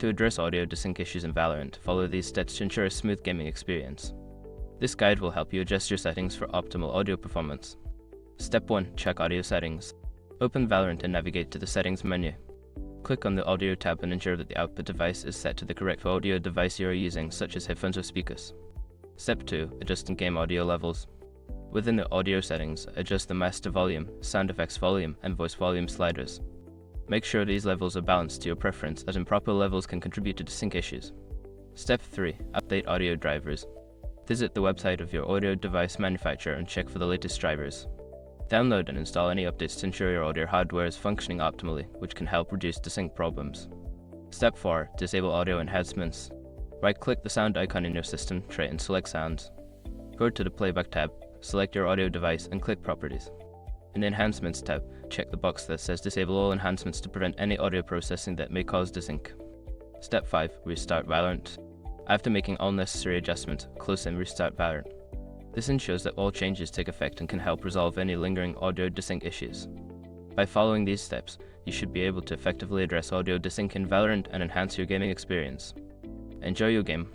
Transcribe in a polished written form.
To address audio desync issues in Valorant, follow these steps to ensure a smooth gaming experience. This guide will help you adjust your settings for optimal audio performance. Step 1. Check audio settings. Open Valorant and navigate to the Settings menu. Click on the Audio tab and ensure that the output device is set to the correct audio device you are using, such as headphones or speakers. Step 2. Adjust in-game audio levels. Within the audio settings, adjust the master volume, sound effects volume, and voice volume sliders. Make sure these levels are balanced to your preference, as improper levels can contribute to desync issues. Step 3. Update audio drivers. Visit the website of your audio device manufacturer and check for the latest drivers. Download and install any updates to ensure your audio hardware is functioning optimally, which can help reduce desync problems. Step 4. Disable audio enhancements. Right-click the sound icon in your system tray and select Sounds. Go to the Playback tab, select your audio device and click Properties. In the Enhancements tab, check the box that says Disable all enhancements to prevent any audio processing that may cause desync. Step 5. Restart Valorant. After making all necessary adjustments, close and restart Valorant. This ensures that all changes take effect and can help resolve any lingering audio desync issues. By following these steps, you should be able to effectively address audio desync in Valorant and enhance your gaming experience. Enjoy your game.